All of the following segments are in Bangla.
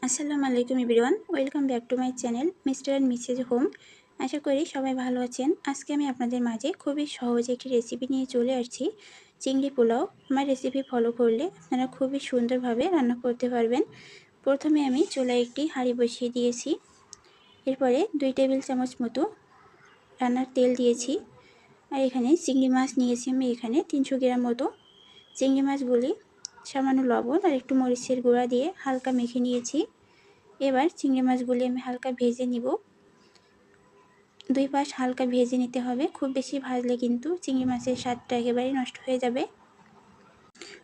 আসসালামু আলাইকুম everyone, welcome back to my channel mister and missus home. আশা করি সবাই ভালো আছেন। আজকে আমি আপনাদের মাঝে খুবই সহজ একটি রেসিপি নিয়ে চলে আসছি, চিংড়ি পোলাও। আমার রেসিপি ফলো করলে আপনারা খুবই সুন্দরভাবে রান্না করতে পারবেন। প্রথমে আমি চুলায় একটি হাঁড়ি বসিয়ে দিয়েছি। এরপরে 2 টেবিল চামচ মতো রান্নার তেল দিয়েছি। আর এখানে চিংড়ি মাছ নিয়েছি আমি এখানে 300 গ্রাম মতো। চিংড়ি মাছগুলি সামান্য লবণ আর একটু মরিচের গুঁড়া দিয়ে হালকা মেখে নিয়েছি। এবার চিংড়ি মাছগুলি আমি হালকা ভেজে নিব। দুই পাশ হালকা ভেজে নিতে হবে, খুব বেশি ভাজলে কিন্তু চিংড়ি মাছের স্বাদটা একেবারেই নষ্ট হয়ে যাবে।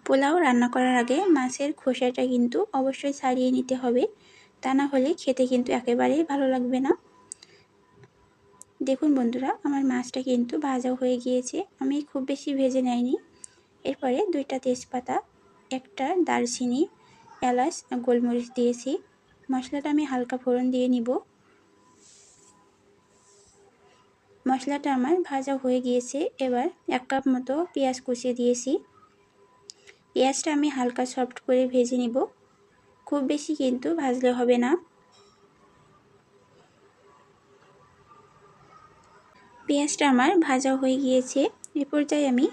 পোলাও রান্না করার আগে মাছের খোসাটা কিন্তু অবশ্যই ছাড়িয়ে নিতে হবে, তা না হলে খেতে কিন্তু একেবারেই ভালো লাগবে না। দেখুন বন্ধুরা, আমার মাছটা কিন্তু ভাজা হয়ে গিয়েছে, আমি খুব বেশি ভেজে নেইনি। এরপরে 2টা তেজপাতা, একটা দারচিনি, এলাচ আর গোলমরিচ দিয়েছি। মশলাটা আমি হালকা ফোড়ন দিয়ে নিব। মশলাটা আমার ভাজা হয়ে গিয়েছে। এবার 1 কাপ মতো পেঁয়াজ কুচিয়ে দিয়েছি। পেঁয়াজটা আমি হালকা সফট করে ভেজে নিব, খুব বেশি কিন্তু ভাজলে হবে না। পেঁয়াজটা আমার ভাজা হয়ে গিয়েছে। এই পর্যায়ে আমি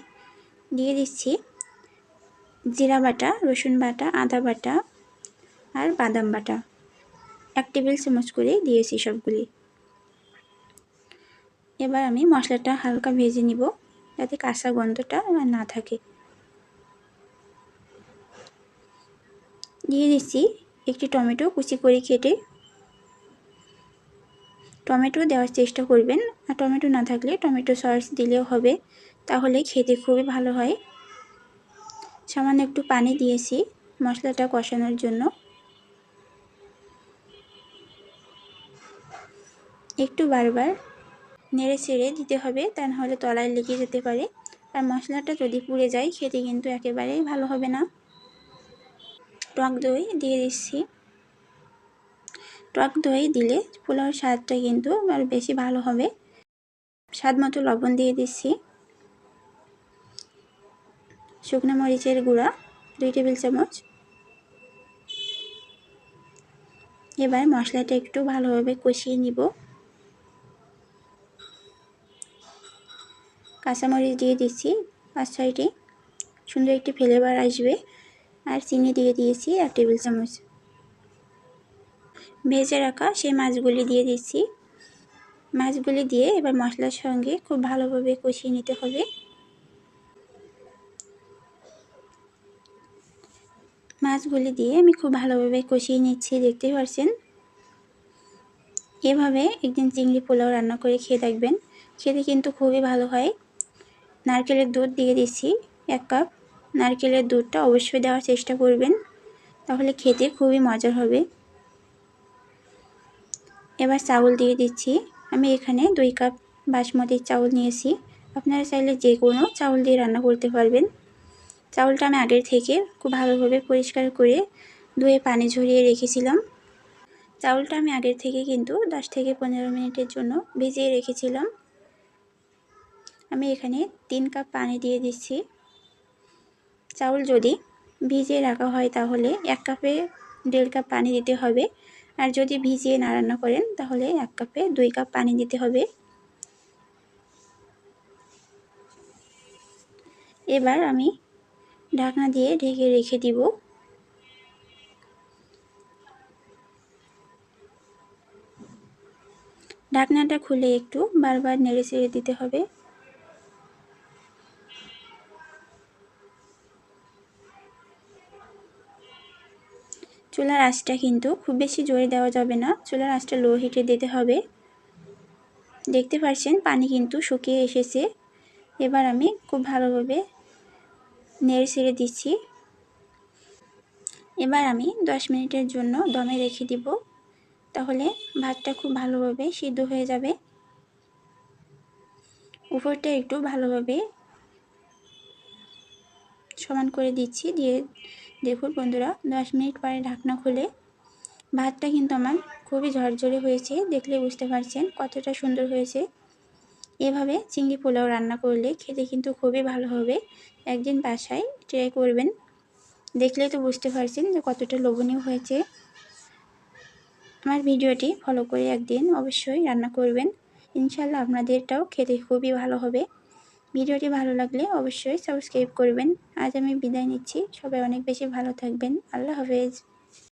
দিয়ে দিচ্ছি জিরা বাটা, রসুন বাটা, আদা বাটা আর বাদাম বাটা। 1 টেবিল চামচ করে দিয়েছি সবগুলি। এবার আমি মশলাটা হালকা ভেজে নিব, যাতে কাঁচা গন্ধটা না থাকে। দিয়ে দিচ্ছি একটি টমেটো কুচি করে কেটে। টমেটো দেওয়ার চেষ্টা করবেন, আর টমেটো না থাকলে টমেটো সস দিলেও হবে, তাহলে খেতে খুবই ভালো হয়। সামান্য একটু পানি দিয়েছি মশলাটা কষানোর জন্য। একটু বারবার নেড়ে ছেড়ে দিতে হবে, তা নাহলে তলায় লেগে যেতে পারে। আর মশলাটা যদি পুড়ে যায় খেতে কিন্তু একেবারেই ভালো হবে না। টক দই দিয়ে দিচ্ছি। টক দই দিলে পোলাওর স্বাদটা কিন্তু আরও বেশি ভালো হবে। স্বাদ মতো লবণ দিয়ে দিচ্ছি। শুকনো মরিচের গুঁড়া 2 টেবিল চামচ। এবার মশলাটা একটু ভালোভাবে কষিয়ে নিব। কাঁচামরিচ দিয়ে দিচ্ছি 5-6টি, সুন্দর একটি ফ্লেভার আসবে। আর চিনি দিয়ে দিয়েছি 1 টেবিল চামচ। ভেজে রাখা সেই মাছগুলি দিয়ে দিচ্ছি। মাছগুলি দিয়ে এবার মশলার সঙ্গে খুব ভালোভাবে কষিয়ে নিতে হবে। মাছগুলি দিয়ে আমি খুব ভালোভাবে কষিয়ে নিচ্ছি, দেখতেই পাচ্ছেন। এভাবে একদিন চিংড়ি পোলাও রান্না করে খেয়ে দেখবেন, খেতে কিন্তু খুবই ভালো হয়। নারকেলের দুধ দিয়ে দিচ্ছি 1 কাপ। নারকেলের দুধটা অবশ্যই দেওয়ার চেষ্টা করবেন, তাহলে খেতে খুবই মজার হবে। এবার চাউল দিয়ে দিচ্ছি। আমি এখানে 2 কাপ বাসমতি চাউল নিয়েছি, আপনারা চাইলে যে কোনো চাউল দিয়ে রান্না করতে পারবেন। চাউলটা আমি আগের থেকে খুব ভালোভাবে পরিষ্কার করে ধুয়ে পানি ঝরিয়ে রেখেছিলাম। চাউলটা আমি আগের থেকে কিন্তু 10 থেকে 15 মিনিটের জন্য ভিজিয়ে রেখেছিলাম। আমি এখানে 3 কাপ পানি দিয়ে দিচ্ছি। চাউল যদি ভিজিয়ে রাখা হয় তাহলে 1 কাপে 1.5 কাপ পানি দিতে হবে, আর যদি ভিজিয়ে না রান্না করেন তাহলে 1 কাপে 2 কাপ পানি দিতে হবে। এবার আমি ঢাকনা দিয়ে ঢেকে রেখে দিব। ঢাকনাটা খুলে একটু বারবার নেড়ে চেড়ে দিতে হবে। চুলার আঁচটা কিন্তু খুব বেশি জোরে দেওয়া যাবে না, চুলার আঁচটা লো হিটে দিতে হবে। দেখতে পাচ্ছেন পানি কিন্তু শুকিয়ে এসেছে। এবার আমি খুব ভালোভাবে নেড়ে ছেড়ে দিচ্ছি। এবার আমি 10 মিনিটের জন্য দমে রেখে দিব, তাহলে ভাতটা খুব ভালোভাবে সিদ্ধ হয়ে যাবে। উপরটা একটু ভালোভাবে সমান করে দিচ্ছি। দিয়ে দেখুন বন্ধুরা, 10 মিনিট পরে ঢাকনা খুলে ভাতটা কিন্তু আমার খুবই ঝরঝরে হয়েছে, দেখলে বুঝতে পারছেন কতটা সুন্দর হয়েছে। এভাবে চিংড়ি পোলাও রান্না করলে খেতে কিন্তু খুবই ভালো হবে। একদিন বাসায় ট্রাই করবেন, দেখলেই তো বুঝতে পারছেন যে কতটা লোভনীয় হয়েছে। আমার ভিডিওটি ফলো করে একদিন অবশ্যই রান্না করবেন। ইনশাল্লাহ আপনাদেরটাও খেতে খুবই ভালো হবে। ভিডিওটি ভালো লাগলে অবশ্যই সাবস্ক্রাইব করবেন। আজ আমি বিদায় নিচ্ছি। সবাই অনেক বেশি ভালো থাকবেন। আল্লাহ হাফেজ।